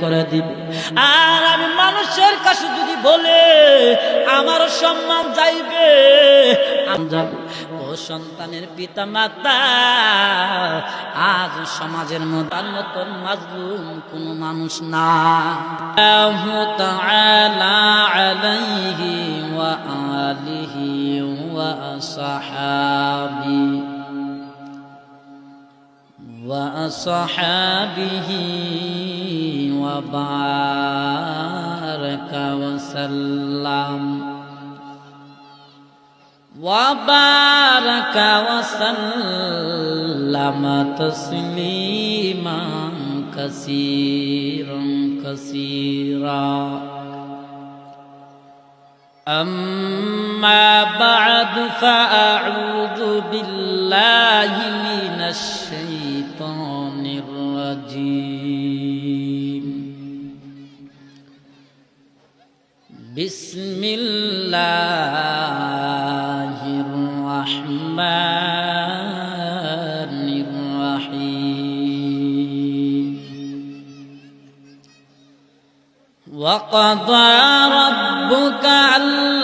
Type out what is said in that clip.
করে দিবে। আর আমি মানুষের কাছে যদি বলে আমার সম্মান যাইবে, আমি যাব। ও সন্তানের পিতা মাতা, আজ সমাজের মধ্যে নতুন মাজলুম কোন মানুষ না। আল্লাহু তাআলা আলাইহি ওয়া আলিহি ওয়া আসহাবিহি وأصحابه وبارك وسلم تسليما كثيرا كثيرا أما بعد فأعوذ بالله من الشيطان الرجيم. بسم الله الرحمن الرحيم. وقضى ربك ألا